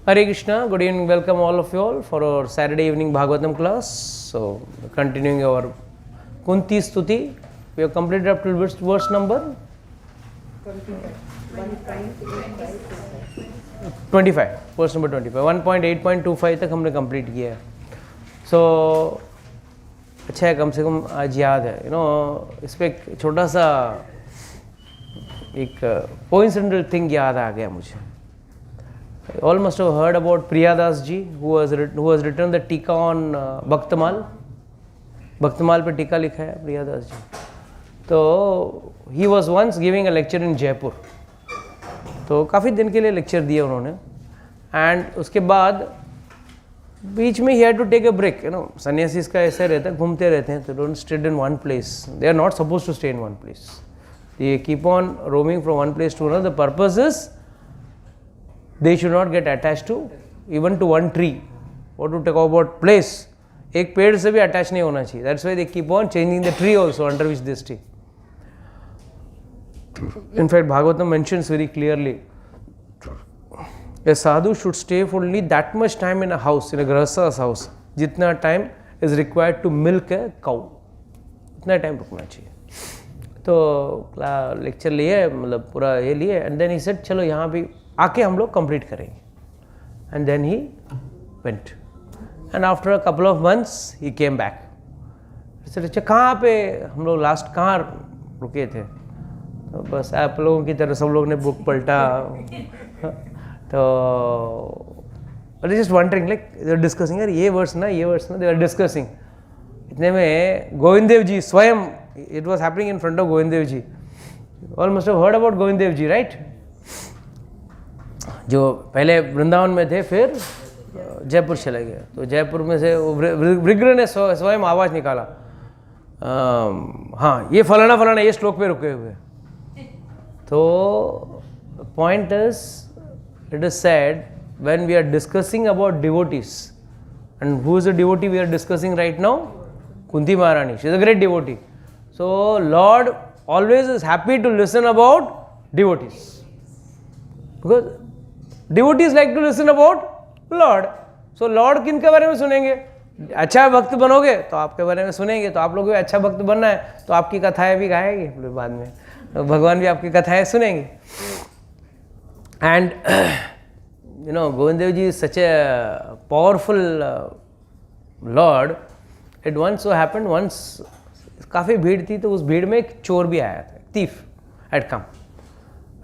Hare Krishna, good evening, welcome all of you all for our Saturday evening Bhagavatam class. So, continuing our Kunti Stuti, we have completed up to verse number 25, verse number 25, 1.8.25 तक हमने complete किया है. सो अच्छा है, कम से कम आज याद है. इस पर एक छोटा सा एक कोइंसिडेंटल थिंग याद आ गया मुझे. All must have heard about Priyadas ji, who has written the टीका on Bhaktamaal. Bhaktamaal पे टीका लिखा है प्रियादास जी. तो he was once giving a lecture in Jaipur. तो काफ़ी दिन के लिए लेक्चर दिया उन्होंने. एंड उसके बाद बीच में he had to take a break. सन्यासीस का ऐसे रहता है, घूमते रहते हैं. तो don't stay in one place. They are not supposed to stay in one place. They keep on roaming from one place to another. The purpose is they should not get attached to even to one tree. What to talk about place? एक पेड़ से भी attach नहीं होना चाहिए. That's why they keep on changing the tree also under which they stay. In fact, Bhagavatam mentions very clearly, a sadhu should stay for only that much time in a house, in a grahastha's house. जितना time is required to milk a cow. इतना time रुकना चाहिए. तो lecture लिए, मतलब पूरा ये लिए, and then he said, चलो यहाँ भी आके हम लोग कंप्लीट करेंगे. And then he went and after a couple of months he came back. अच्छा, कहाँ पे हम लोग लास्ट कहाँ रुके थे? तो बस आप लोगों की तरह सब लोग ने बुक पलटा. तो just wondering, like they are discussing, यार ये वर्ड्स ना दे आर डिस्कसिंग. इतने में गोविंद देव जी स्वयं, it was happening in front of Govind Dev ji. All must have heard about Govind Dev ji, right? जो पहले वृंदावन में थे, फिर जयपुर चले गए. तो जयपुर में से वृग्र ने स्वयं आवाज़ निकाला, हाँ ये फलाना ये श्लोक पे रुके हुए. तो point is, it is said when we are discussing about devotees, and who is the devotee we are discussing right now? Kunti Maharani. She is a great devotee. So lord always is happy to listen about devotees, because devotees like to listen about Lord. So Lord किन के बारे में सुनेंगे? अच्छा भक्त बनोगे तो आपके बारे में सुनेंगे. तो आप लोगों को अच्छा भक्त बनना है तो आपकी कथाएं भी गाएंगे बाद में, तो भगवान भी आपकी कथाएं सुनेंगे. And Govind Dev ji such a powerful lord. It once so happened, once काफ़ी भीड़ थी, तो उस भीड़ में एक चोर भी आया था, थीफ हैड कम.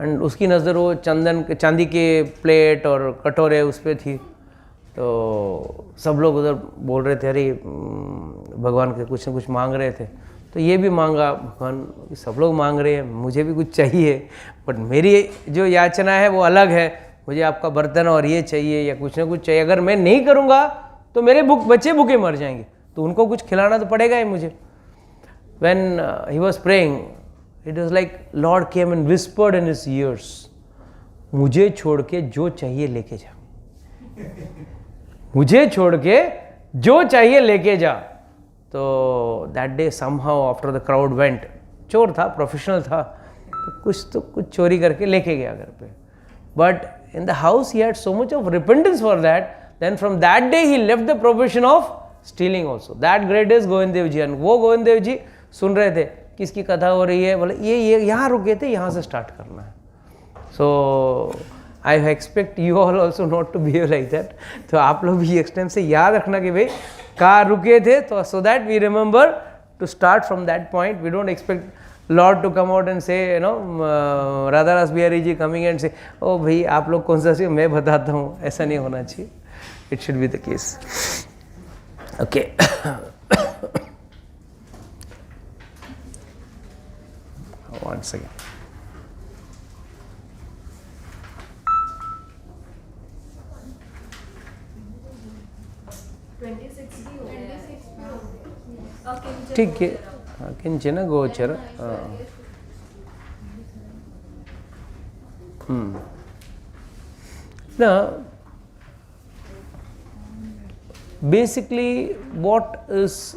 एंड उसकी नज़र वो चांदी के प्लेट और कटोरे उस पर थी. तो सब लोग उधर बोल रहे थे, अरे भगवान के कुछ न कुछ मांग रहे थे. तो ये भी मांगा, भगवान सब लोग मांग रहे हैं, मुझे भी कुछ चाहिए, बट मेरी जो याचना है वो अलग है. मुझे आपका बर्तन और ये चाहिए या कुछ ना कुछ चाहिए. अगर मैं नहीं करूँगा तो मेरे बच्चे भूखे मर जाएंगे, तो उनको कुछ खिलाना तो पड़ेगा ही मुझे. When he was praying, it was like Lord came and whispered in his ears, मुझे छोड़ के जो चाहिए लेके जा, मुझे छोड़ के जो चाहिए लेके जा. तो that day somehow after the crowd went, चोर था, प्रोफेशनल था, तो कुछ चोरी करके लेके गया घर पे. But in the house he had so much of repentance for that. Then from that day he left the profession of stealing also. That great is Govind Dev ji. And वो गोविंद देव जी सुन रहे थे किसकी कथा हो रही है, बोले ये यहाँ रुके थे, यहाँ से स्टार्ट करना है. So I expect you all also not to behave like that. तो आप लोग भी नेक्स्ट टाइम से याद रखना कि भाई कहाँ रुके थे, तो so that we remember to start from that point. We don't expect lord to come out and say Radha रास बिहारी जी कमिंग एंड से, ओ भाई आप लोग कौन सा सी मैं बताता हूँ. ऐसा नहीं होना चाहिए. It should be the case. Okay. Once again. ठीक है, किंचन गोचर. Now, basically, what is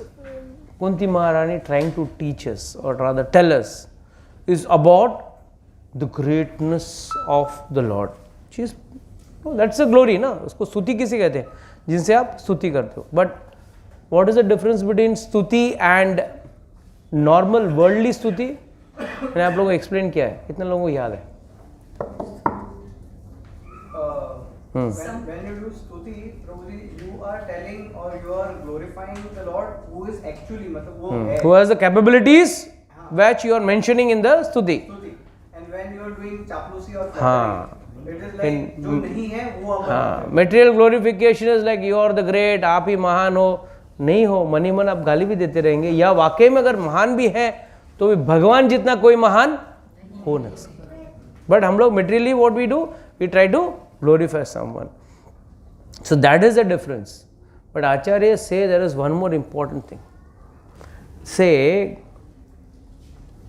Kunti Maharani trying to teach us, or rather tell us, is about the greatness of the Lord. She is that's a glory ना, उसको स्तुति किसे कहते हैं, जिनसे आप स्तुति करते हो. But what is the difference between स्तुति एंड नॉर्मल वर्ल्डली स्तुति? मैंने आप लोगों को एक्सप्लेन किया है, कितने लोगों को याद है? When you do stuti, Prabhuji, you are telling or you are glorifying the Lord who is actually, मतलब वो है. Who has the capabilities which you are mentioning in the stuti. Stuti. And when you are doing chapusi or flattery, it is like जो नहीं है वो आप बता रहे हो. Material glorification is like you are the great, आप ही महान हो. नहीं हो, मनी मन आप गाली भी देते रहेंगे, या वाकई में अगर महान भी है तो भी भगवान जितना कोई महान हो नहीं सकता. बट हम लोग materially what we do, we try to glorify someone. So that is the difference. But Acharya say there is one more important thing. Say,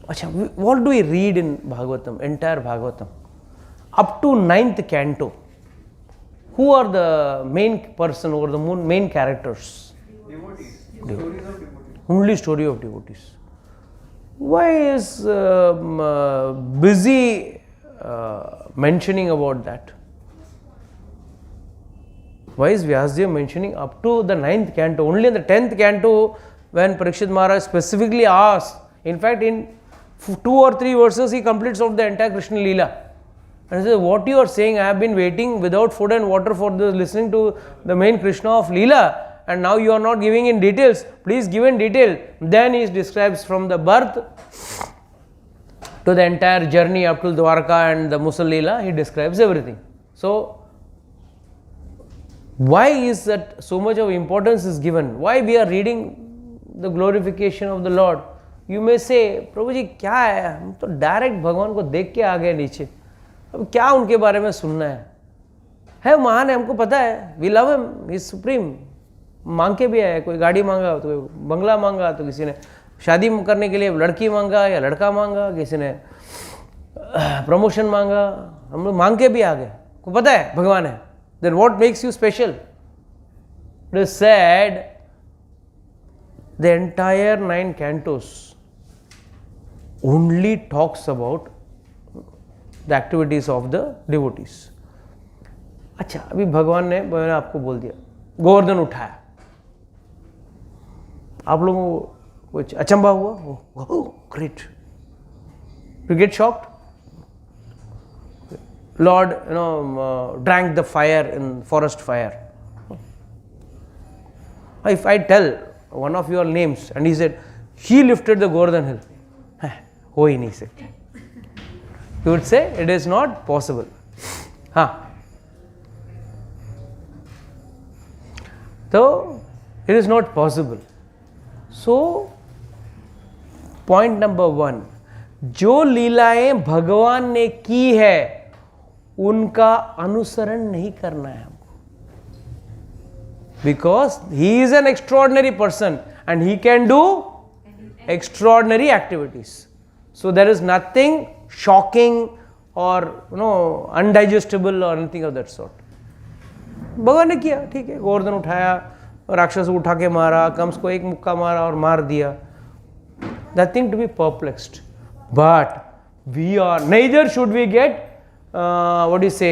acha, what do we read in Bhagavatam, entire Bhagavatam? Up to 9th canto. Who are the main person or the main characters? Devotees. Stories of devotees. Only story of devotees. Why is busy mentioning about that? Why is Vyasdev mentioning up to the 9th canto? Only in the 10th canto, when Parikshit Maharaj specifically asked, in fact, in 2 or 3 verses, he completes out the entire Krishna Leela. And he says, what you are saying, I have been waiting without food and water for this, listening to the main Krishna of Leela, and now you are not giving in details. Please give in detail. Then he describes from the birth to the entire journey up to Dwarka and the Musal Leela, he describes everything. So, why is that so much of importance is given? Why we are reading the glorification of the Lord? You may say, प्रभु जी क्या है, हम तो direct भगवान को देख के आ गए नीचे, अब क्या उनके बारे में सुनना है महान है, हमको पता है, we love him, he is supreme. मांग के भी आया, कोई गाड़ी मांगा तो कोई बंगला मांगा, तो किसी ने शादी करने के लिए लड़की मांगा या लड़का मांगा, किसी ने प्रमोशन मांगा, हम लोग मांग के भी आ गए, को पता है भगवान है. Then what makes you special? It is said the entire 9 cantos only talks about the activities of the devotees. अच्छा, अभी भगवान ने, मैंने आपको बोल दिया, गोवर्धन उठाया, आप लोगों को कुछ अचंभा हुआ? Oh, great. You get shocked? Lord, drank the fire in forest fire. If I tell one of your names and he said, he lifted the Govardhan hill, हो ही नहीं सकता. You would say it is not possible. So it is not possible. So point number 1, जो लीलाएं भगवान ने की है उनका अनुसरण नहीं करना है हमको, because he is an extraordinary person and he can do extraordinary activities. So there is nothing shocking और अनडाइजेस्टेबल और एनीथिंग ऑफ दैट सॉर्ट. भगवान ने किया, ठीक है, गोवर्धन उठाया, राक्षस को उठा के मारा, कंस को एक मुक्का मारा और मार दिया. Nothing to be perplexed, but we are neither should we get what do you say,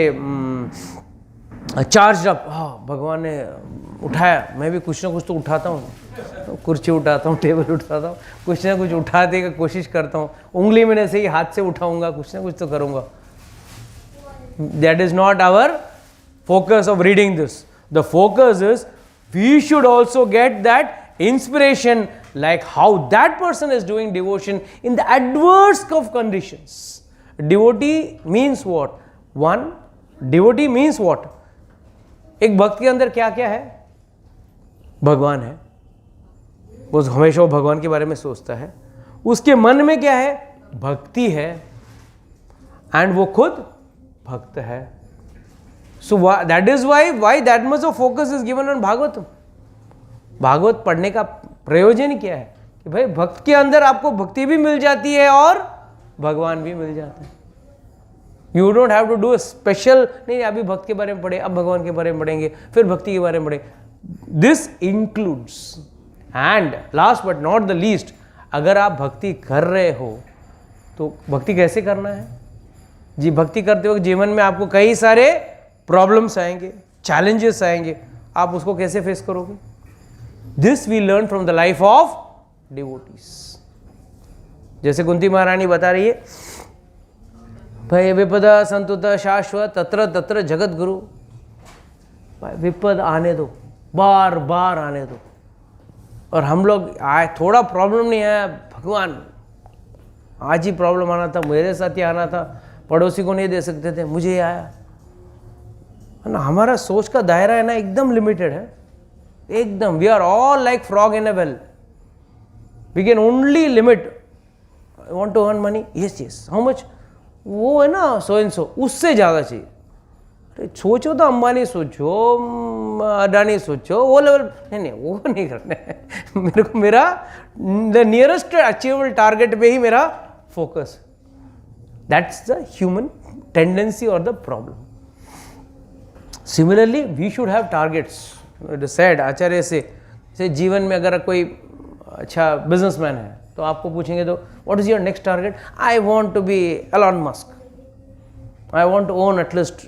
charged up. भगवान ने उठाया, मैं भी कुछ ना कुछ तो उठाता हूँ, कुर्सी उठाता हूँ, टेबल उठाता हूँ, कुछ ना कुछ उठाने की कोशिश करता हूँ, उंगली में से ही हाथ से उठाऊंगा, कुछ ना कुछ तो करूँगा. That is not our focus of reading this. The focus is we should also get that inspiration, like how that person is doing devotion in the adverse of conditions. Devotee means what? One, devotee means what? एक भक्त के अंदर क्या क्या है? भगवान है, वो हमेशा वो भगवान के बारे में सोचता है. उसके मन में क्या है? भक्ति है, एंड वो खुद भक्त है. So that is why that much of focus is given on Bhagavatam. Bhagavat पढ़ने का प्रयोजन क्या है कि भाई भक्त के अंदर आपको भक्ति भी मिल जाती है और भगवान भी मिल जाता है. You don't have to do a special, नहीं अभी भक्त के बारे में पढ़े, अब भगवान के बारे में पढ़ेंगे, फिर भक्ति के बारे में पढ़ेंगे. This includes, and last but not the least, अगर आप भक्ति कर रहे हो तो भक्ति कैसे करना है जी? भक्ति करते वक्त जीवन में आपको कई सारे प्रॉब्लम्स आएंगे, चैलेंजेस आएंगे, आप उसको कैसे फेस करोगे? This we learn from the life of devotees. जैसे कुंती महारानी बता रही है, भय विपदा संतुत शाश्वत तत्र तत्र जगत गुरु। विपद आने दो, बार बार आने दो। और हम लोग आए, थोड़ा प्रॉब्लम नहीं आया, भगवान आज ही प्रॉब्लम आना था, मेरे साथ ही आना था, पड़ोसी को नहीं दे सकते थे, मुझे ही आया है ना। हमारा सोच का दायरा है ना एकदम लिमिटेड है, एकदम। We are all like frog in a well, we can only limit. I want to earn money, yes yes, how much, वो है ना सो एंड सो, उससे ज़्यादा चाहिए। अरे सोचो तो अंबानी सोचो, अडानी सोचो, वो लेवल नहीं, नहीं वो नहीं करना है। मेरे को मेरा द नियरेस्ट अचीवेबल टारगेट पे ही मेरा focus. That's the human tendency और the problem. Similarly we should have targets. It is said आचार्य से जीवन में अगर कोई अच्छा बिजनेसमैन है तो आपको पूछेंगे तो what is your next target? I want to be Elon Musk, I want to own at least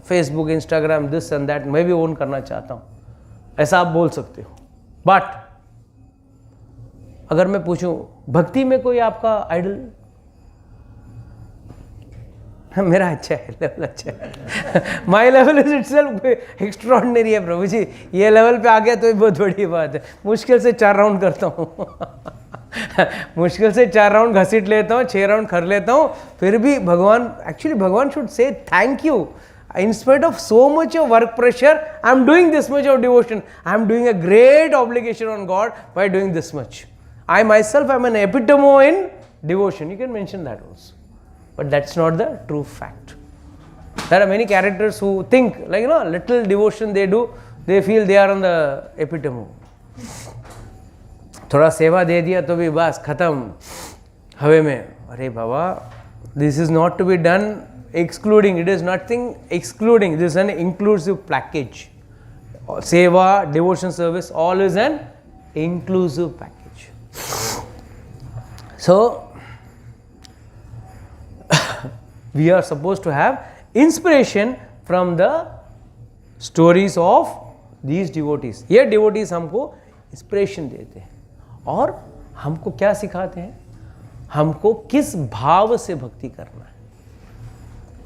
Facebook, Instagram, this and that, मैं भी ओन करना चाहता हूँ, ऐसा आप बोल सकते हो। बट अगर मैं पूछूं भक्ति में कोई आपका आइडल? मेरा अच्छा है, लेवल अच्छा है। My level is itself extraordinary है प्रभु जी। ये लेवल पे आ गया तो बहुत बड़ी बात है। मुश्किल से 4 राउंड करता हूँ मुश्किल से 4 राउंड घसीट लेता हूँ, 6 राउंड कर लेता हूँ, फिर भी भगवान, एक्चुअली भगवान should say thank you. In spite of so much of work pressure, I am doing this much of devotion. I am doing a great obligation on God by doing this much. I myself am an epitome in devotion. You can mention that also. But that's not the true fact. There are many characters who think like, little devotion they do, they feel they are on the epitome. थोड़ा सेवा दे दिया तो भी बस खत्म हवे में। अरे बाबा, this is not to be done excluding, it is nothing excluding, this is an inclusive package. Seva, devotion service, all is an inclusive package. So we are supposed to have inspiration from the stories of these devotees. ये devotees हमको inspiration देते हैं और हमको क्या सिखाते हैं? हमको किस भाव से भक्ति करना है।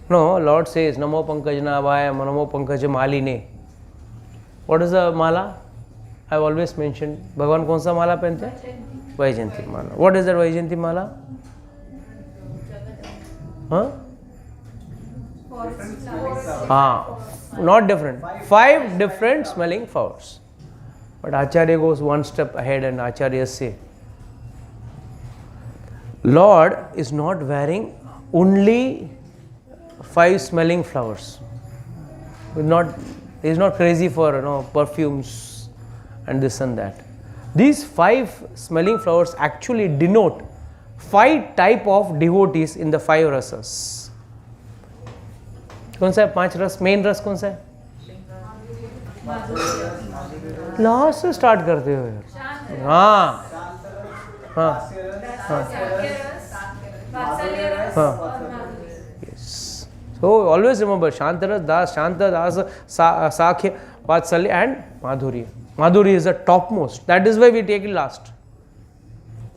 No, Lord says, Namo Pankajnavaya, Namo Pankajamaline. What is a mala? I have always mentioned. भगवान कौन सा माला पहनते हैं? वैजयंती माला. What is that वैजयंती माला? हाँ? हाँ, not different. 5 different smelling flowers. But Acharya goes one step ahead and Acharya say, Lord is not wearing only 5 smelling flowers. He is not crazy for perfumes and this and that. These 5 smelling flowers actually denote 5 type of devotees in the 5 rasas. कौन सा है 5 रस? Main रस कौन सा है? Last से start करते हो यार। हाँ हाँ हाँ, so always remember Shantaras, Das, Shanta, Das, Sakhya, Vatsalya and Madhurya. Madhurya is the topmost. That is why we take it last.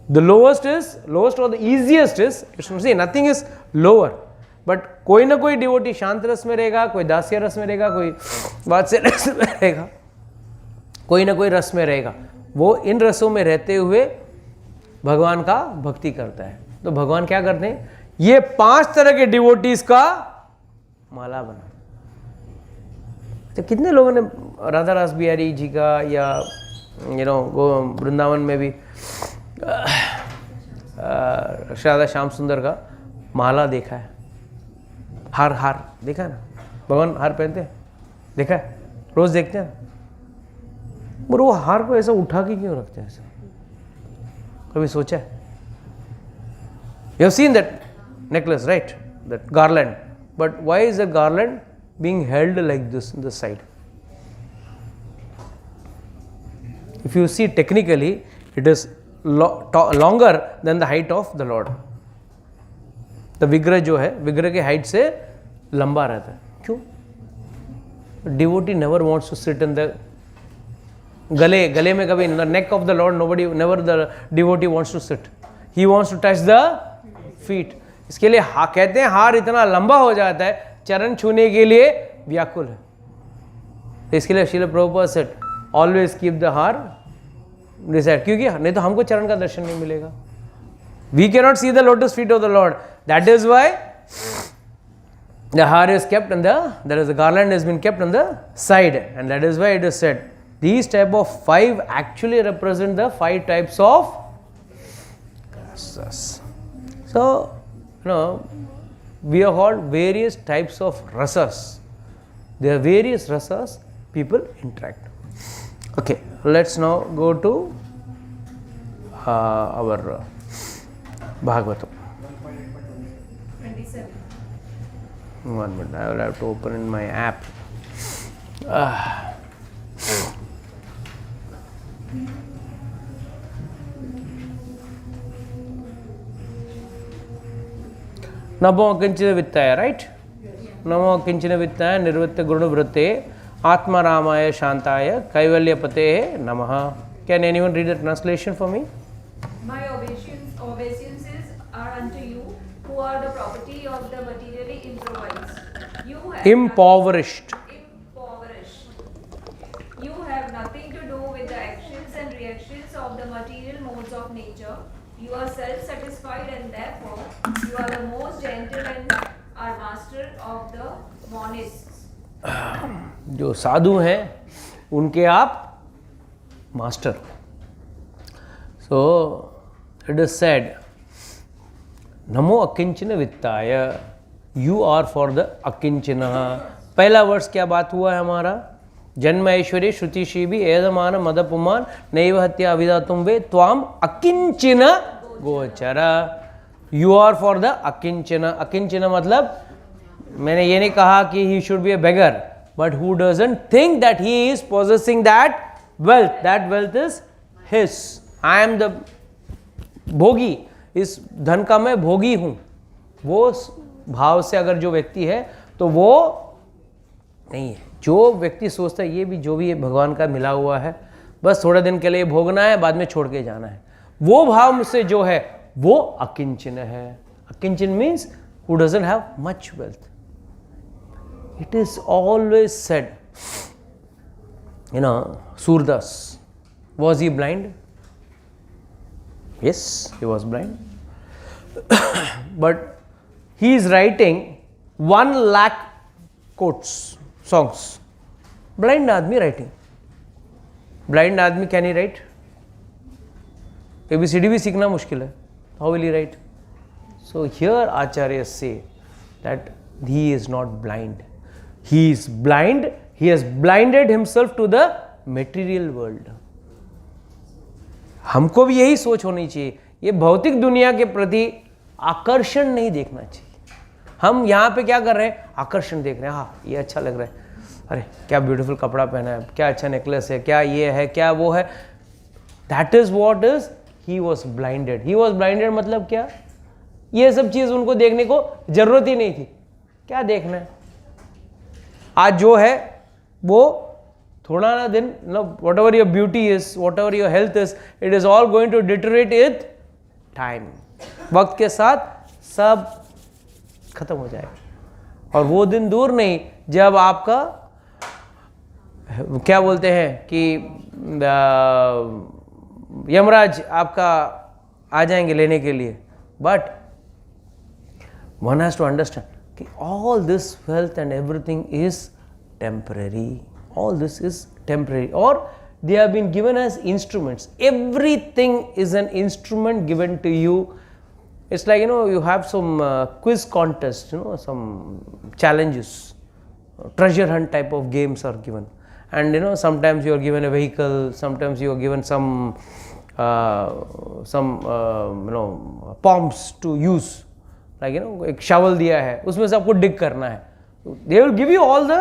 The lowest or the easiest is, see, nothing is lower. But कोई ना कोई devotee शांत रस में रहेगा, कोई दास्य रस में रहेगा, कोई वात्सल्य रस में रहेगा, कोई ना कोई रस में रहेगा। वो इन रसों में रहते हुए भगवान का भक्ति करता है। तो भगवान क्या करते हैं? ये 5 तरह के डिवोटीज का माला बना। तो कितने लोगों ने राधा रास बिहारी जी का या वृंदावन में भी राधा श्याम सुंदर का माला देखा है? हार देखा है ना? भगवान हार पहनते हैं, देखा है? रोज देखते हैं। पर वो हार को ऐसा उठा के क्यों रखते हैं? ऐसा कभी सोचा है? You have seen that necklace, right? That garland. But why is the garland being held like this in the side? If you see technically, it is longer than the height of the Lord. The विग्रह जो है, विग्रह के height से लंबा रहता है। क्यों? devotee never wants to sit in the गले में कभी in the neck of the Lord never the devotee wants to sit. He wants to touch the feet. इसके लिए कहते हैं हार इतना लंबा हो जाता है चरण छूने के लिए व्याकुल है. इसके लिए Srila Prabhupada said always keep the हार डिसाइड, क्योंकि नहीं तो हमको चरण का दर्शन नहीं मिलेगा. We cannot see the lotus feet of the Lord. That is why the har is kept and the garland has been kept on the side, and that is why it is said these type of 5 actually represent the 5 types of rasas. So, we have called various types of rasas. There are various rasas people interact. Okay, let's now go to our Bhagavatam. 27. 1 minute, I will have to open in my app. Namo Kinchina Vittaya, right? Namo Kinchina Vittaya Nirvitta Guru Vritte Atma Ramaya Shantaya Kaivalya Pate Namaha. Can anyone read the translation for me? My obeisances are unto you, who are the property of the materially improvised. You have Impoverished. You have nothing to do with the actions and reactions of the material modes of nature. You are self-satisfied and therefore you are the most gentle and are master of the monists. जो साधु हैं उनके आप master. So it is said, Namo Akinchina Vittaya, you are for the Akinchina. पहला वर्ष क्या बात हुआ है हमारा? जन्म ऐश्वर्य श्रुति शिवी एदमान मदपुमान नैव हत्या अभिधातुम वे त्वाम अकिंचन गोचरा. यू आर फॉर द अकिंचन. अकिंचन मतलब मैंने ये नहीं कहा कि he should be a beggar, but who doesn't think that he is possessing that wealth is his. I am the भोगी, इस धन का मैं भोगी हूं. वो भाव से अगर जो व्यक्ति है तो वो नहीं है. जो व्यक्ति सोचता है ये भी जो भी भगवान का मिला हुआ है, बस थोड़े दिन के लिए भोगना है, बाद में छोड़ के जाना है, वो भाव से जो है वो अकिंचन है. अकिंचन means who doesn't have much wealth. It is always said, Surdas, was he blind? Yes, he was blind. But he is writing 1 lakh quotes, songs. Blind आदमी writing. Blind आदमी can he write? ABCD भी सीखना मुश्किल है. How will he write? So here Acharyas say that he is not blind. He is blind. He has blinded himself to the material world. हमको भी यही सोच होनी चाहिए. ये भौतिक दुनिया के प्रति आकर्षण नहीं देखना चाहिए. हम यहाँ पे क्या कर रहे हैं? आकर्षण देख रहे हैं. हाँ, ये अच्छा लग रहा है, अरे क्या ब्यूटीफुल कपड़ा पहना है, क्या अच्छा नेकलेस है, क्या ये है, क्या वो है. That is what is he was blinded. He was blinded मतलब क्या? ये सब चीज उनको देखने को जरूरत ही नहीं थी. क्या देखना है? आज जो है वो थोड़ा ना दिन, whatever your beauty is, whatever your health is, it is all going to deteriorate with time. वक्त के साथ सब खत्म हो जाएगा. और वो दिन दूर नहीं जब आपका क्या बोलते हैं कि यमराज आपका आ जाएंगे लेने के लिए. But one has to understand कि all this wealth and everything is temporary. All this is temporary, or they have been given as instruments. Everything is an instrument given to you. It's like, you have some quiz contest, some challenges, treasure hunt type of games are given. And sometimes you are given a vehicle, sometimes you are given some pumps to use. Like, एक shovel दिया है, उसमें से आपको dig करना है. They will give you all the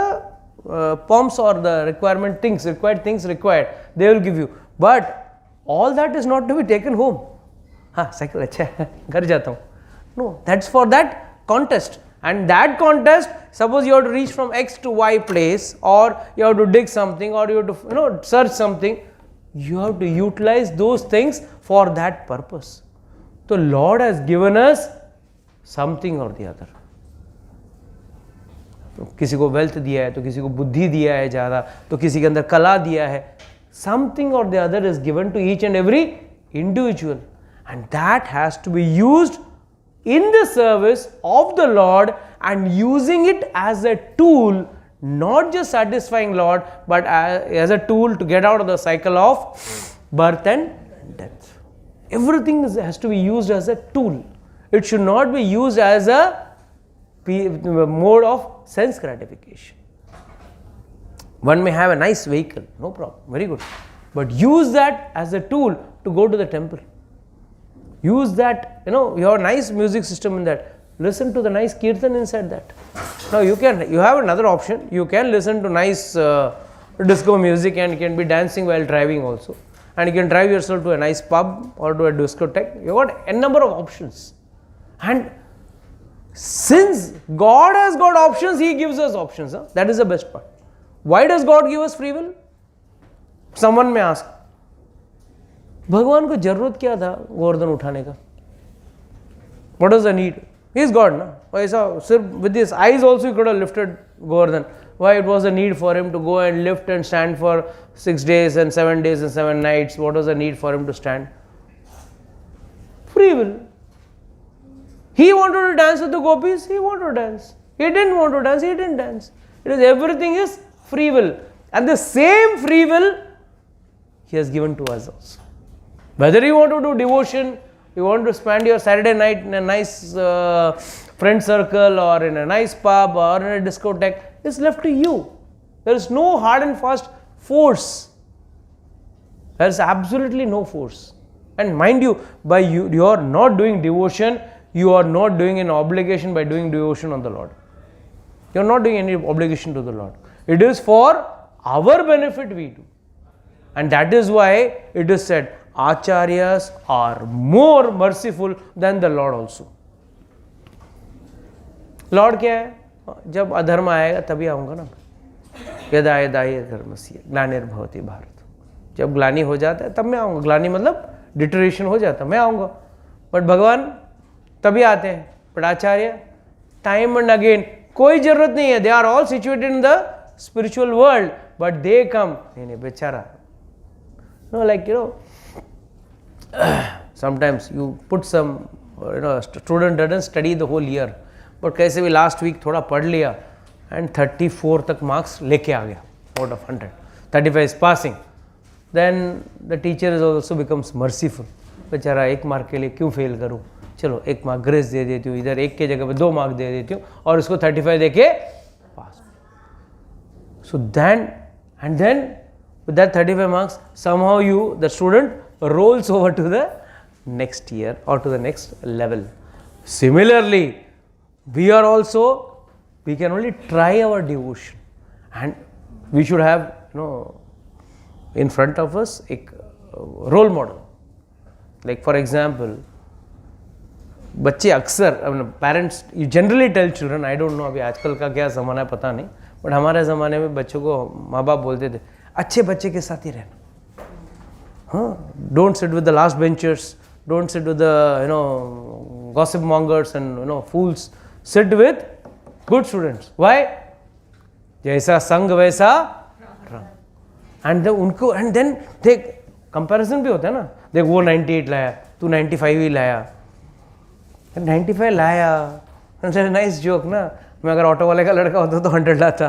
pumps or the required things required, they will give you, but all that is not to be taken home. हाँ, cycle अच्छा है, घर जाता हूँ. No, that's for that contest. And that contest, suppose you have to reach from X to Y place, or you have to dig something, or you have to search something, you have to utilize those things for that purpose. So Lord has given us something or the other. तो किसी को wealth दिया है, तो किसी को बुद्धि दिया है ज़्यादा, तो किसी के अंदर कला दिया है. Something or the other is given to each and every individual, and that has to be used in the service of the Lord, and using it as a tool, not just satisfying Lord, but as a tool to get out of the cycle of birth and death. Everything has to be used as a tool. It should not be used as a mode of sense gratification. One may have a nice vehicle, no problem, very good, but use that as a tool to go to the temple. Use that, your nice music system in that. Listen to the nice kirtan inside that. Now you have another option. You can listen to nice disco music, and you can be dancing while driving also. And you can drive yourself to a nice pub or to a discotheque. You got a number of options. And since God has got options, He gives us options. That is the best part. Why does God give us free will? Someone may ask, भगवान को जरूरत क्या था गोवर्धन उठाने का? What is the need? He is God, ना? ऐसा सिर्फ with his eyes also he could have lifted Govardhan. Why it was a need for him to go and lift and stand for 6 days and 7 days and 7 nights? What was the need for him to stand? Free will. He wanted to dance with the gopis, he wanted to dance. He didn't want to dance, he didn't dance. Everything is free will. And the same free will He has given to us also. Whether you want to do devotion, you want to spend your Saturday night in a nice friend circle, or in a nice pub, or in a discotheque, it's left to you. There is no hard and fast force. There is absolutely no force. And mind you, by you are not doing devotion, you are not doing an obligation by doing devotion on the Lord. You are not doing any obligation to the Lord. It is for our benefit we do. And that is why it is said, Acharyas are more merciful than the Lord also. Lord क्या है? जब अधर्म आएगा तभी आऊँगा ना. यदा यदा हि धर्मस्य ग्लानिर्भवति भारत. जब ग्लानि हो जाता है तब मैं आऊँगा. ग्लानि मतलब डिटरेशन हो जाता है, मैं आऊँगा. बट भगवान तभी आते हैं. But acharya time and again कोई जरूरत नहीं है. They are all situated in the spiritual world, but they come. नहीं बेचारा. Like sometimes you put some, student doesn't study the whole year, but कैसे भी last week थोड़ा पढ़ लिया and 34 तक marks लेके आ गया out of 100. 35 is passing. Then the teacher is also becomes merciful. बेचारा एक मार्क के लिए क्यों फेल करूँ? चलो एक मार्क ग्रेस दे देती हूँ, इधर एक के जगह पे 2 मार्क दे देती हूँ और उसको 35 देके पास. So then with that 35 marks, somehow the student rolls over to the next year or to the next level. Similarly, we can only try our devotion, and we should have, in front of us a role model. Like for example, बच्चे अक्सर parents you generally tell children, I don't know अभी आजकल का क्या ज़माना है पता नहीं, but हमारे ज़माने में बच्चों को माँ बाप बोलते थे अच्छे बच्चे के साथ ही रहना. Don't sit with the last benchers, don't sit with the gossip mongers and fools. Sit with good students. Why? जैसा संग वैसा रंग. And then देख comparison भी होता है ना. देख वो 98 लाया, तू 95 ही लाया. 95 लाया, नाइस जोक ना. मैं अगर ऑटो वाले का लड़का होता तो 100 लाता.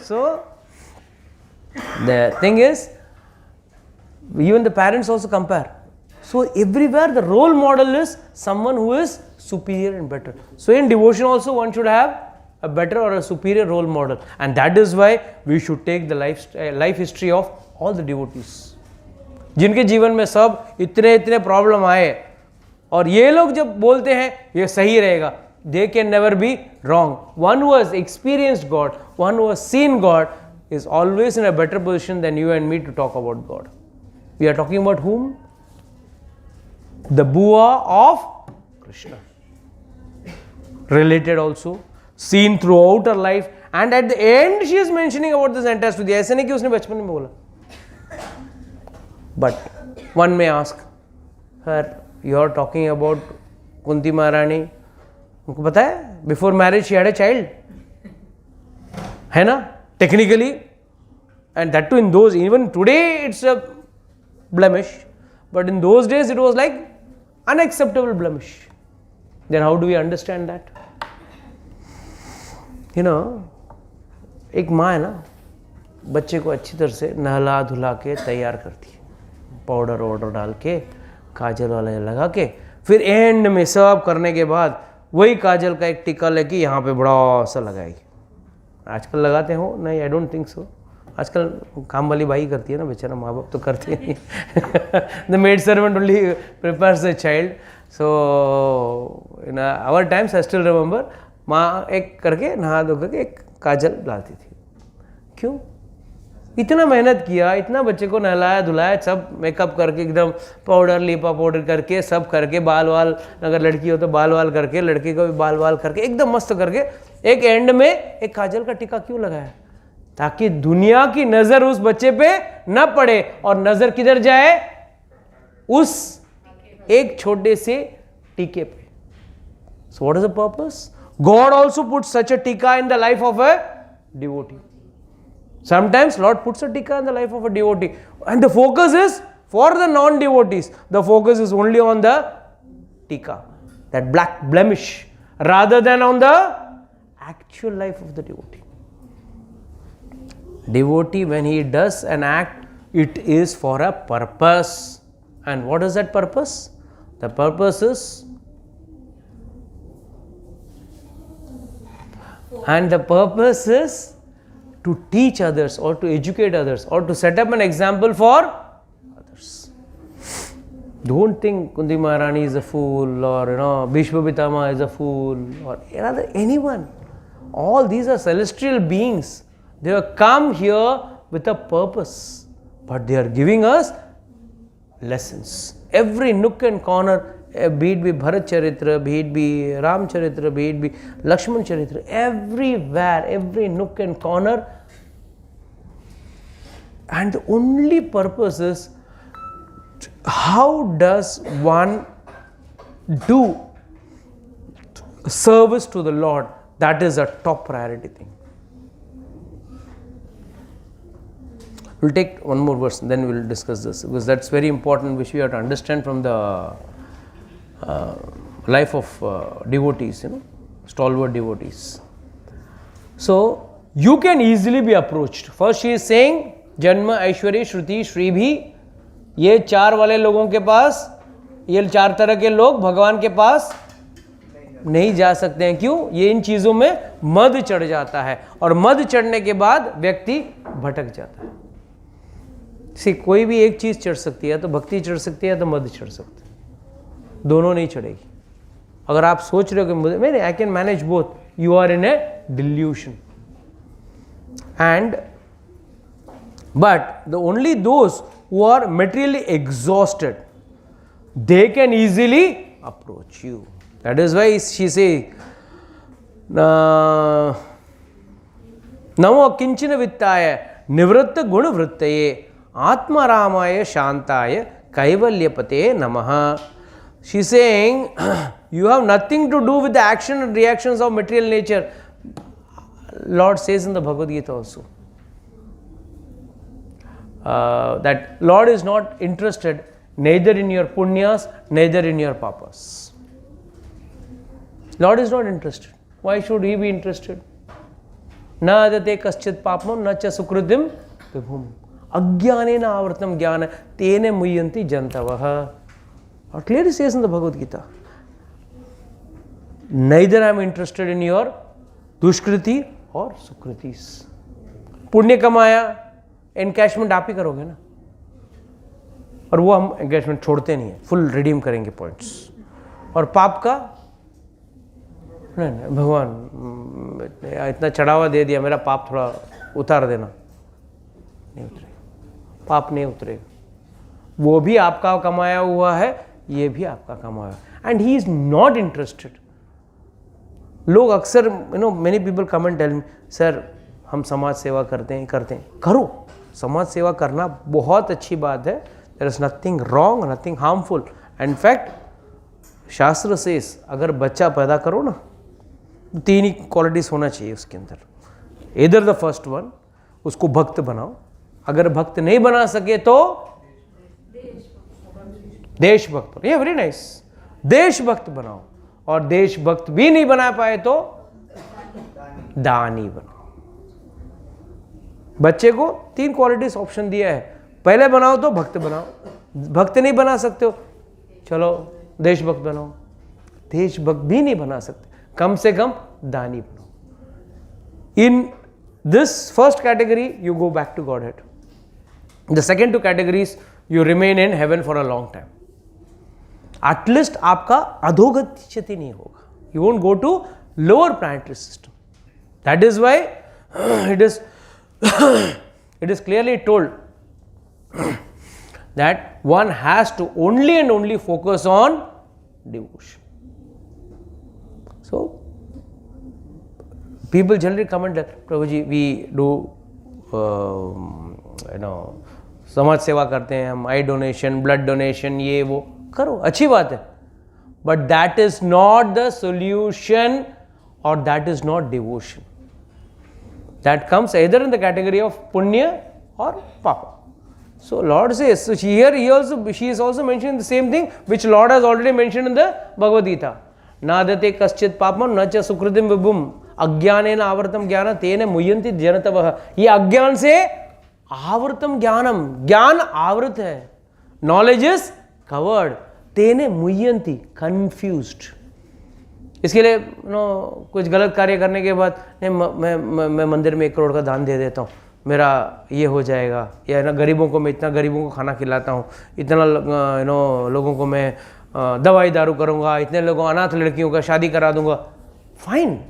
So the thing is, even the parents also compare. So everywhere the role model is someone who is superior and better. So in devotion also one should have a better or a superior role model, and that is why we should take the life history of all the devotees. जिनके जीवन में सब इतने problem आए और ये लोग जब बोलते हैं ये सही रहेगा, they can never be wrong. One who has experienced God, one who has seen God is always in a better position than you and me to talk about God. We are talking about whom? the Bua of Krishna. Related also, seen throughout her life, and at the end she is mentioning about this entire story. ऐसे नहीं कि उसने बचपन में बोला. But one may ask her, you are talking about Kunti Maharani. उनको पता है before marriage she had a child, है ना? Technically, and that too in those, even today it's a blemish, but in those days it was like unacceptable blemish. Then how do we understand that? You know, एक माँ है ना, बच्चे को अच्छी तरह से नहला धुला के तैयार करती है, पाउडर वाउडर डाल के, काजल वाला लगा के, फिर एंड में सब करने के बाद वही काजल का एक टिक्का लेके यहाँ पे बड़ा सा लगाएगी. आजकल लगाते हो नहीं? I don't think so. आजकल काम वाली बाई करती है ना, बेचारा माँ बाप तो करते नहीं. The maid servant only prepares the child. So in our times I still remember, माँ एक करके नहा धो करके एक काजल डालती थी. क्यों? इतना मेहनत किया, इतना बच्चे को नहलाया धुलाया, सब मेकअप करके एकदम पाउडर लिपा पाउडर करके सब करके, बाल वाल अगर लड़की हो तो बाल वाल करके, लड़की को भी बाल वाल करके एकदम मस्त करके एक एंड में एक काजल का टिक्का क्यों लगाया? ताकि दुनिया की नजर उस बच्चे पे न पड़े और नजर किधर जाए? उस एक छोटे से टीके पे. So what is the purpose? God also puts such a tika in the life of a devotee. Sometimes Lord puts a tika in the life of a devotee, and the focus is for the non-devotees. The focus is only on the tika, that black blemish, rather than on the actual life of the devotee. Devotee, when he does an act, it is for a purpose. And what is that purpose? The purpose is, and the purpose is to teach others or to educate others or to set up an example for others. Don't think Kunti Maharani is a fool, or Bhishma Pitama is a fool, or anyone. All these are celestial beings. They have come here with a purpose, but they are giving us lessons. Every nook and corner, be it be Bharat Charitra, be it be Ram Charitra, be it be Lakshman Charitra, everywhere, every nook and corner. And the only purpose is, how does one do service to the Lord? That is a top priority thing. We'll take one more verse and then we'll discuss this, because that's very important, which we have to understand from the life of devotees, stalwart devotees. So you can easily be approached. First she is saying, Janma, Aishwarya, Shruti, Shri bhi, ये चार वाले लोगों के पास, ये चार तरह के लोग भगवान के पास नहीं जा सकते हैं. क्यों? ये इन चीजों में मद चढ़ जाता है, और मद चढ़ने के बाद व्यक्ति भटक जाता है. कोई भी एक चीज चढ़ सकती है, तो भक्ति चढ़ सकती है, तो मद चढ़ सकती है, दोनों नहीं चढ़ेगी. अगर आप सोच रहे हो कि मुझे I can manage both, you are in a delusion. And but the only those who are materially exhausted, they can easily approach you. That is why she say, Namo kinchina vittaya nivratta guna vrittaye atma ramaya shantaya kaivalyapate namaha. She is saying, you have nothing to do with the action and reactions of material nature. Lord says in the Bhagavad Gita also, that Lord is not interested neither in your punyas, neither in your papas. Lord is not interested. Why should he be interested? Na adate kaschit papam na cha sukritim vibhum ajnane na avartam jnana tene muyanti jantavaha. Or clearly says in the Bhagavad Gita, neither I am interested in your dushkriti or sukritis. पुण्य कमाया, encashment आप ही करोगे ना, और वो हम encashment छोड़ते नहीं है, फुल रिडीम करेंगे पॉइंट्स. और पाप का नहीं, भगवान इतना चढ़ावा दे दिया, मेरा पाप थोड़ा उतार देना, नहीं उतरेगा, पाप नहीं उतरेगा. वो भी आपका कमाया हुआ है, ये भी आपका कमाया, and he is not interested. लोग अक्सर many people come and tell me, sir हम समाज सेवा करते हैं. करो, समाज सेवा करना बहुत अच्छी बात है. There is nothing wrong, nothing harmful. And fact शास्त्र से अगर बच्चा पैदा करो ना, तो 3 ही क्वालिटीज होना चाहिए उसके अंदर. इधर द फर्स्ट वन, उसको भक्त बनाओ. अगर भक्त नहीं बना सके तो देशभक्त. ये वेरी नाइस. देशभक्त बनाओ. और देशभक्त भी नहीं बना पाए तो दानी बनाओ. बच्चे को 3 क्वालिटीज ऑप्शन दिया है. पहले बनाओ तो भक्त बनाओ. भक्त नहीं बना सकते हो, चलो देशभक्त बनाओ. देशभक्त भी नहीं बना सकते, कम से कम दानी बनाओ. In this first category you go back to godhead. The second 2 categories you remain in heaven for a long time. At least आपका अधोगति नहीं होगा. You won't go to lower planetary system. That is why it is clearly told that one has to only and only focus on devotion. So people generally comment that, Prabhuji, we do समाज सेवा करते हैं हम, आई donation, blood donation, ये वो करो, अच्छी बात है. But that is not the solution और that is not devotion. That comes either in the category of punya or papa. So Lord says, so she is also mentioning the same thing which Lord has already mentioned in the Bhagavad Gita. Nadate kaschit papam na cha sukritim vibhum ajnanena avartam jnana tena muyanti janatavah. ये अज्ञान से आवृतम ज्ञानम, ज्ञान आवृत है, knowledge is covered, तेने मुयंती, confused. इसके लिए कुछ गलत कार्य करने के बाद नहीं, मैं मंदिर में 1 करोड़ का दान दे देता हूँ, मेरा ये हो जाएगा. या गरीबों को मैं इतना गरीबों को खाना खिलाता हूँ, इतना लोगों को मैं दवाई दारू करूँगा, इतने लोगों अनाथ लड़कियों का शादी करा दूंगा. Fine.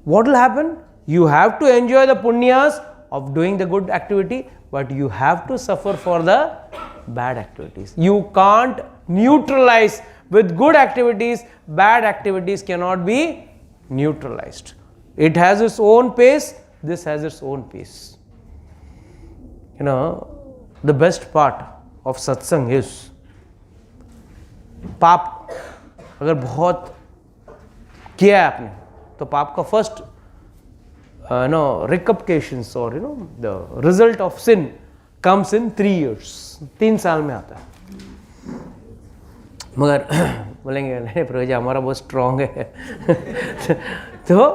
What will happen? You have to enjoy the पुण्यास of doing the good activity, but you have to suffer for the bad activities. You can't neutralize with good activities. Bad activities cannot be neutralized. It has its own pace. This has its own pace. The best part of satsang is पाप अगर बहुत किया है आपने तो पाप का first repercussions और the result of sin comes in 3 years. 3 साल में आता है. मगर बोलेंगे नहीं प्रभु जी हमारा बहुत स्ट्रांग है तो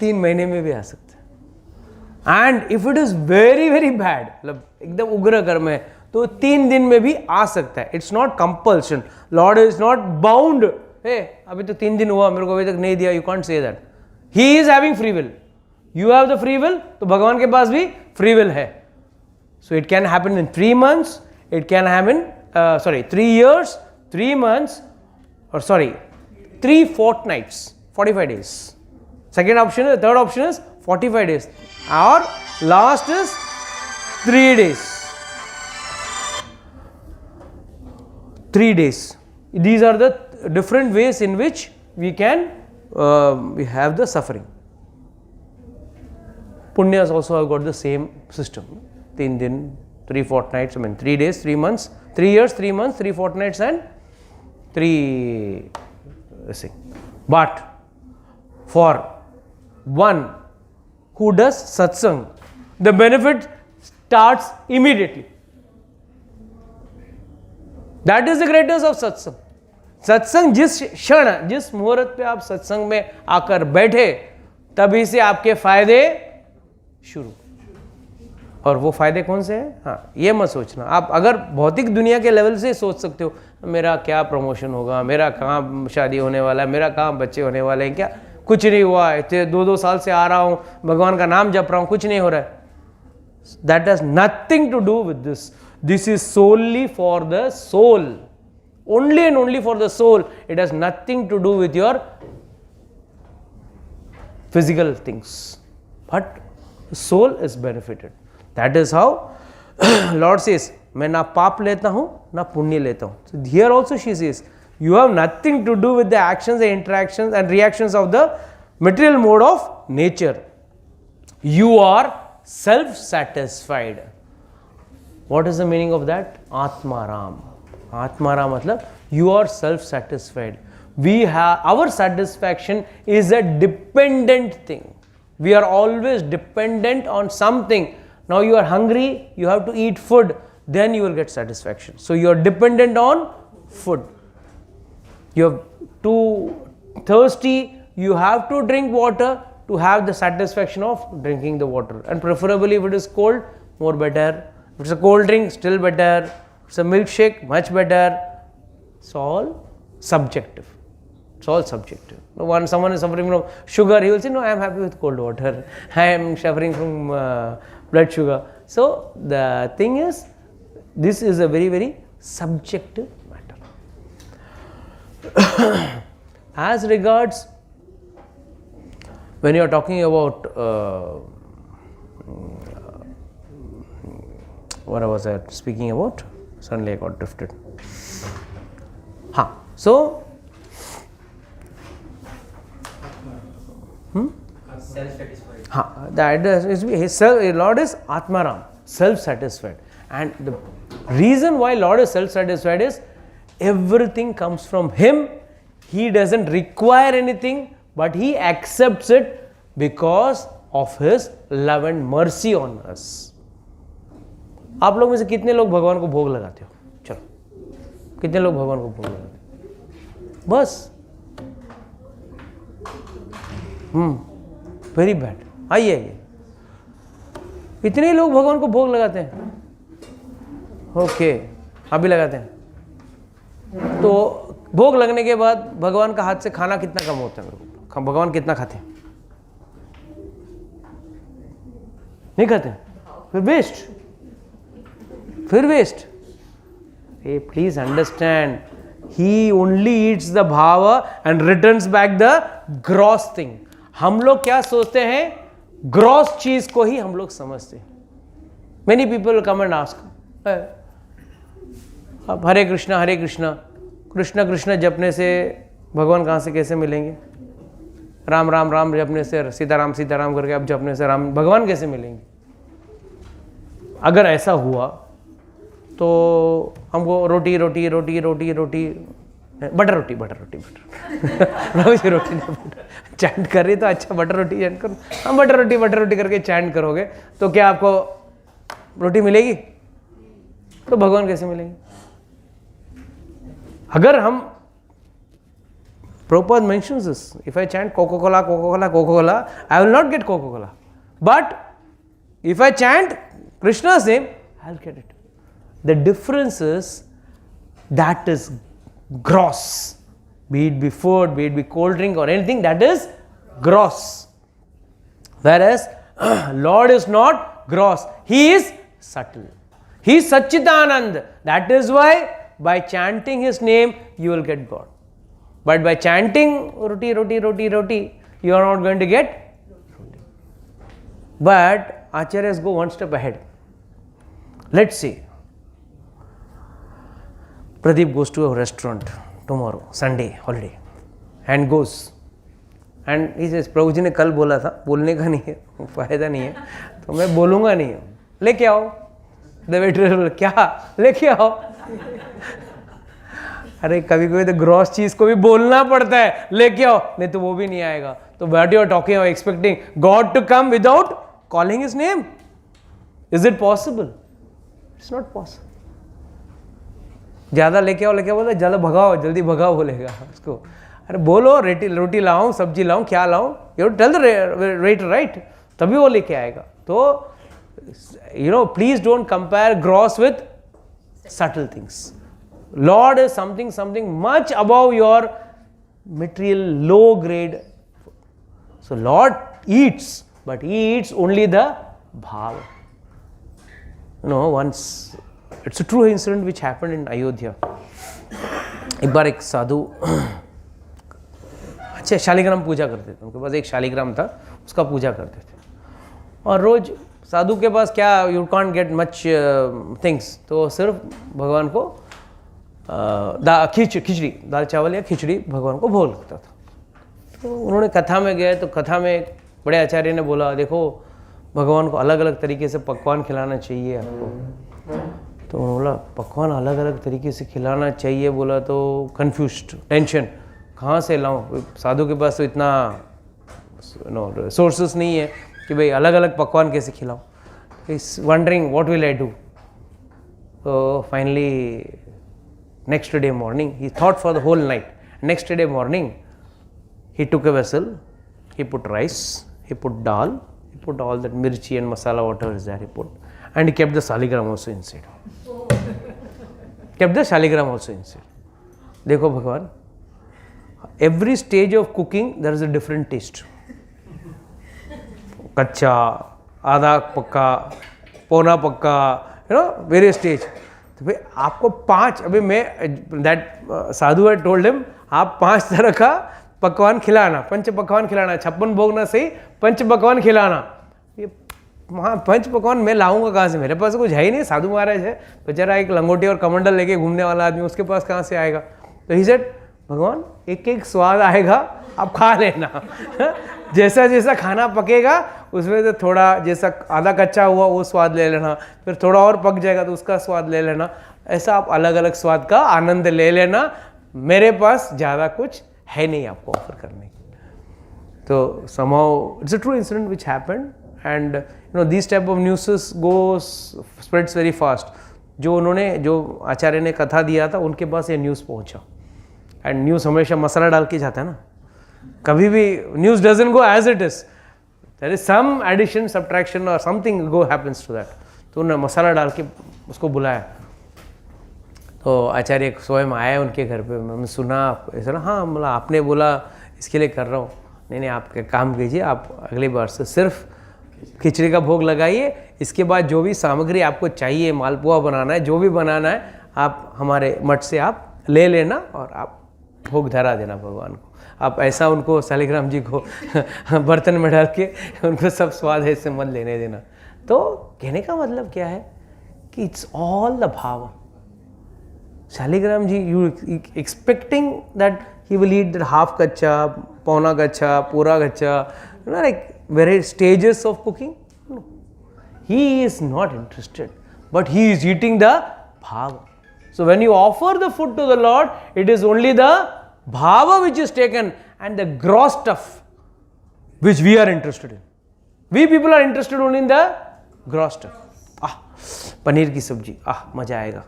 3 महीने में भी आ सकते हैं. And if it is very very bad, मतलब एकदम उग्र कर्म है, तो 3 दिन में भी आ सकता है. It's not compulsion. Lord is not bound. अभी तो 3 दिन हुआ, मेरे को अभी तक नहीं दिया. You can't say that. He is having free will. You have the free will. तो भगवान के पास भी फ्री विल है. So it can happen in 3 months, it can happen, 3 years, 3 months, or 3 fortnights, 45 days. Second option, the third option is 45 days. Or last is 3 days. 3 days. These are the different ways in which we can we have the suffering. Punyas also have got the same system. 3 दिन, 3 fortnights, 3 days, 3 months, 3 years, 3 months, 3 fortnights and 3 thing. But for one who does satsang, the benefit starts immediately. That is the greatness of satsang. सत्संग जिस क्षण, जिस मुहूर्त पे आप सत्संग में आकर बैठे, तभी से आपके फायदे शुरू. और वो फायदे कौन से हैं? हाँ, ये मत सोचना. आप अगर भौतिक दुनिया के लेवल से सोच सकते हो मेरा क्या प्रमोशन होगा, मेरा कहाँ शादी होने वाला है, मेरा कहाँ बच्चे होने वाले हैं, क्या कुछ नहीं हुआ है, 2-2 साल से आ रहा हूँ, भगवान का नाम जप रहा हूँ, कुछ नहीं हो रहा है. That has nothing to do with this. This is solely for the soul. Only and only for the soul. It has nothing to do with your physical things. But the soul is benefited. That is how Lord says, मैं ना पाप लेता हूँ ना पुण्य लेता हूँ. So here also she says, you have nothing to do with the actions and interactions and reactions of the material mode of nature. You are self-satisfied. What is the meaning of that? Atmaram. Atmaram matlab you are self-satisfied. We have, our satisfaction is a dependent thing. We are always dependent on something. Now you are hungry, you have to eat food, then you will get satisfaction. So you are dependent on food. You are too thirsty, you have to drink water to have the satisfaction of drinking the water. And preferably if it is cold, more better. If it's a cold drink, still better. If it's a milkshake, much better. It's all subjective. It's all subjective. When someone is suffering from sugar, he will say, no, I am happy with cold water. I am suffering from blood sugar. So the thing is, this is a very, very subjective matter. As regards, when you are talking about, what was I speaking about? Suddenly I got drifted. So, self-satisfied. That is, his Lord is Atmaram, self-satisfied. And the reason why Lord is self-satisfied is everything comes from Him. He doesn't require anything, but He accepts it because of His love and mercy on us. आप लोग में से कितने लोग भगवान को भोग लगाते हो? चलो, कितने लोग भगवान को भोग लगाते हो? बस. Very bad. आइए, इतने लोग भगवान को भोग लगाते हैं. ओके, आप भी लगाते हैं. तो भोग लगने के बाद भगवान का हाथ से खाना कितना कम होता है? भगवान कितना खाते हैं? नहीं खाते. फिर waste. Hey, please understand, he only eats the bhava and returns back the gross thing. हम लोग क्या सोचते हैं? ग्रॉस चीज को ही हम लोग समझते हैं. Many people come and ask, अब हरे कृष्णा कृष्ण कृष्ण जपने से भगवान कहाँ से कैसे मिलेंगे? राम राम राम जपने से, सीताराम सीताराम करके अब जपने से राम भगवान कैसे मिलेंगे? अगर ऐसा हुआ तो हमको रोटी बटर रोटी चैंट कर रही तो अच्छा बटर रोटी चैंट करो. हम बटर रोटी करके चैंट करोगे तो क्या आपको रोटी मिलेगी? तो भगवान कैसे मिलेंगे? अगर हम Prabhupada mentions this, if I chant Coca-Cola, I will not get Coca-Cola. But if I chant Krishna's name, I will get it. The difference is that is gross. Be it be food, be it be cold drink or anything, that is gross. Whereas Lord is not gross. He is subtle. He is Satchidanand. That is why by chanting His name, you will get God. But by chanting roti, you are not going to get roti. But Acharyas go one step ahead. Let's see. Pradeep goes to a restaurant tomorrow, Sunday, holiday, and goes. And he says, प्रभु जी ने कल बोला था, बोलने का नहीं है, फायदा नहीं है, तो मैं बोलूँगा नहीं हूँ. लेके आओ. The waiter, क्या लेके आओ? अरे कभी कभी तो ग्रॉस चीज को भी बोलना पड़ता है, लेके आओ, नहीं तो वो भी नहीं आएगा. तो व्हाट यू आर टॉकिंग और expecting god to come without calling his name? Is it possible? It's not possible. ज्यादा लेके आओ बोले जल्दी भगाओ बोलेगा उसको. अरे बोलो रोटी लाऊं, सब्जी लाऊं, क्या लाऊं, you tell the waiter, right? तभी वो लेके आएगा. तो please don't compare gross with subtle things. Lord is something much above your material low grade. So Lord eats, but He eats only the bhava. Once, it's a true incident which happened in Ayodhya. एक बार एक साधु अच्छे शालिग्राम पूजा करते थे. उनके पास एक शालिग्राम था, उसका पूजा करते थे. और रोज साधु के पास क्या, you can't get much things, तो सिर्फ भगवान को खिचड़ी, दाल चावल या खिचड़ी भगवान को भोग लगता था। तो उन्होंने कथा में गए तो कथा में एक बड़े आचार्य ने बोला, देखो भगवान को अलग अलग तरीके से पकवान खिलाना चाहिए आपको। तो उन्होंने बोला पकवान अलग अलग तरीके से खिलाना चाहिए, बोला तो कन्फ्यूज्ड, टेंशन, कहाँ से लाऊं, साधु के पास तो इतना सोर्सेस नहीं है कि भाई अलग अलग पकवान कैसे खिलाऊं। Is wondering what will I do. तो finally next day morning he thought for the whole night. Next day morning he took a vessel, he put rice, he put dal, he put all that mirchi and masala, whatever is there, he put, and he kept the shaligram also inside. Kept the shaligram also inside. देखो भगवान, every stage of cooking there is a different taste. कच्चा, आधा पक्का, पौना पक्का, you know, various stage. तो भाई आपको 5, अभी मैं that Sadhu had told him, आप 5 तरह का पकवान खिलाना, पंच पकवान खिलाना, 56 भोग ना सही, पंच पकवान खिलाना। ये वहाँ पंच पकवान मैं लाऊंगा कहाँ से, मेरे पास कुछ है ही नहीं, साधु महाराज है बेचारा, एक लंगोटी और कमंडल लेके घूमने वाला आदमी, उसके पास कहाँ से आएगा। तो ही सेड भगवान एक एक स्वाद आएगा, आप खा लेना। जैसा जैसा खाना पकेगा उसमें से थोड़ा, जैसा आधा कच्चा हुआ वो स्वाद ले लेना, फिर थोड़ा और पक जाएगा तो उसका स्वाद ले लेना, ऐसा आप अलग अलग स्वाद का आनंद ले लेना, मेरे पास ज़्यादा कुछ है नहीं आपको ऑफर करने की। तो somehow it's a true incident which happened, and you know these type of news spreads very fast. जो आचार्य ने कथा दिया था उनके पास ये न्यूज़ पहुंचा, एंड न्यूज़ हमेशा मसाला डाल के जाता है ना, कभी भी news doesn't go as it is, there is some addition, subtraction और something go happens to that. तो उन्होंने मसाला डाल के उसको बुलाया। तो आचार्य स्वयं आए उनके घर पे, मैंने सुना ऐसा ना, हाँ बोला आपने बोला इसके लिए कर रहा हूँ। नहीं आप काम कीजिए, आप अगली बार से सिर्फ खिचड़ी का भोग लगाइए, इसके बाद जो भी सामग्री आपको चाहिए, मालपुआ बनाना है, जो भी बनाना है, आप हमारे मठ से आप ले लेना और आप भोग धरा देना भगवान को। आप ऐसा उनको शालिग्राम जी को बर्तन में डाल के उनको सब स्वाद है इससे मत लेने देना। तो कहने का मतलब क्या है कि इट्स ऑल द भाव। शालिग्राम जी, you expecting that he will eat that half kacha, pauna kacha, pura kacha, you know, like various stages of cooking? No. He is not interested, but he is eating the bhava. So when you offer the food to the Lord, it is only the bhava which is taken and the gross stuff which we are interested in. We people are interested only in the gross stuff. Paneer की सब्जी, मजा आएगा,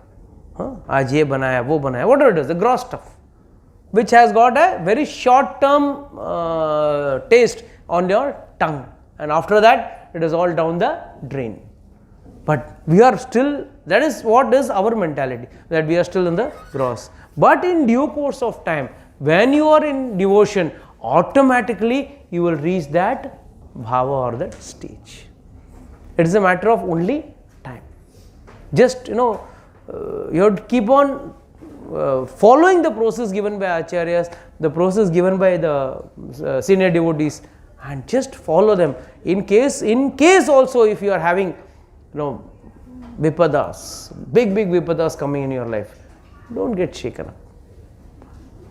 हाँ आज ये बनाया वो बनाया, whatever it is, the gross stuff which has got a very short term taste on your tongue, and after that it is all down the drain. But we are still, that is what is our mentality, that we are still in the gross. But in due course of time, when you are in devotion, automatically you will reach that bhava or that stage. It is a matter of only time. Just you have to keep on following the process given by acharyas, the process given by the senior devotees, and just follow them. In case also if you are having vipadas, big vipadas coming in your life, don't get shaken up.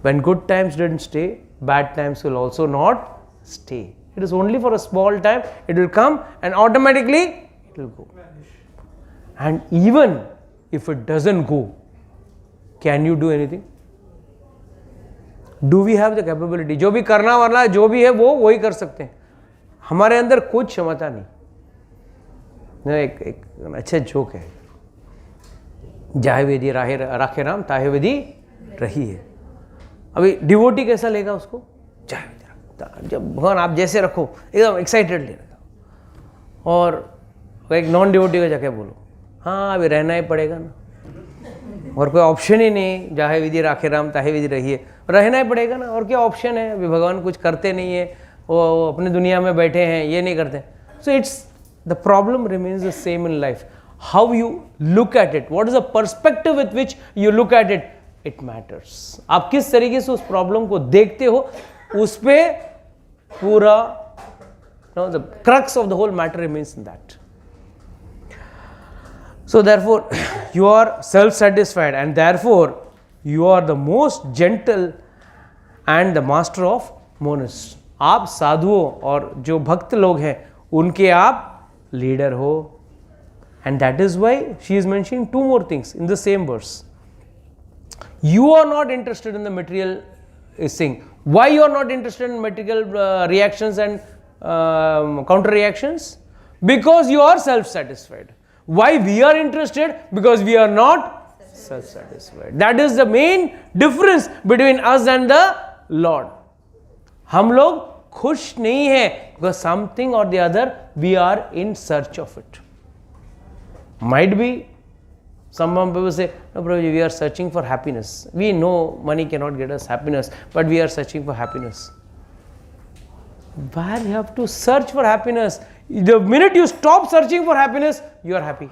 When good times didn't stay, bad times will also not stay. It is only for a small time, it will come and automatically it will go. And even if it doesn't go, can you do anything? Do we have the capability? जो भी करना वाला जो भी है वो वही कर सकते हैं, हमारे अंदर कुछ क्षमता नहीं। एक अच्छा जोक है, जाहे विधि राखे राम ताहे विधि रही है। अभी डिवोटी कैसा लेगा उसको? जाहे विधि, जब भगवान आप जैसे रखो एकदम एक्साइटेड लेगा, और एक नॉन डिवोटी को जाके बोलो हाँ अभी रहना ही पड़ेगा ना, और कोई ऑप्शन ही नहीं, जाहे विधि राखे राम ताहे विधि रहिए, रहना ही पड़ेगा ना, और क्या ऑप्शन है? अभी भगवान कुछ करते नहीं है, वो अपनी दुनिया में बैठे हैं, ये नहीं करते। So it's the problem remains the same in life, how you look at it, what is the perspective with which you look at it, it matters. आप किस तरीके से उस प्रॉब्लम को देखते हो, उस पे पूरा the crux of the whole matter remains in that. So therefore, you are self-satisfied, and therefore you are the most gentle and the master of monists. आप साधुओं और जो भक्त लोग हैं उनके आप लीडर हो. And that is why she is mentioning two more things in the same verse. You are not interested in the material thing. Why you are not interested in material reactions and counter reactions? Because you are self-satisfied. Why we are interested? Because we are not self-satisfied. That is the main difference between us and the Lord. हम लोग खुश नहीं हैं because something or the other we are in search of it. Might be some people say, no Prabhuji, we are searching for happiness. We know money cannot get us happiness, but we are searching for happiness. Why you have to search for happiness? The minute you stop searching for happiness, you are happy.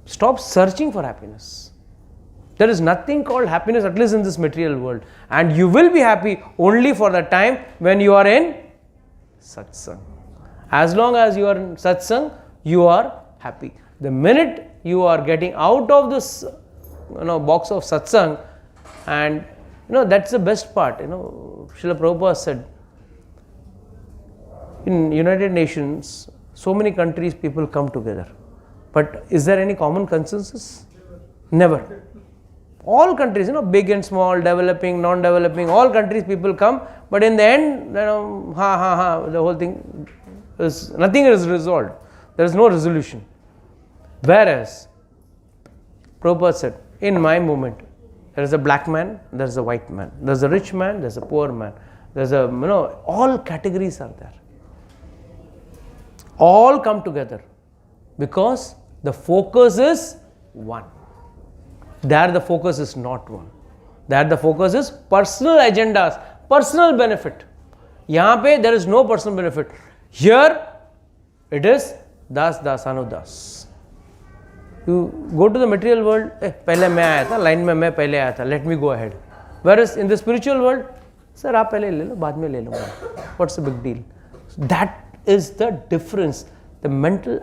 Stop searching for happiness. There is nothing called happiness, at least in this material world. And you will be happy only for the time when you are in satsang. As long as you are in satsang, you are happy. The minute you are getting out of this box of satsang, and that's the best part. Srila Prabhupada said, in United Nations, so many countries people come together. But is there any common consensus? Never. All countries, big and small, developing, non-developing, all countries people come, but in the end, the whole thing is, nothing is resolved. There is no resolution. Whereas, Prabhupada said, in my movement, there is a black man, there is a white man, there is a rich man, there is a poor man, there is all categories are there. All come together because the focus is one. There the focus is not one. There the focus is personal agendas, personal benefit. यहाँ पे there is no personal benefit. Here it is das dasanudas. You go to the material world, पहले मैं आया था, line में मैं पहले आया था, let me go ahead. Whereas in the spiritual world, sir आप पहले ले लो, बाद में ले लूँगा. What's the big deal? So that is the difference. The mental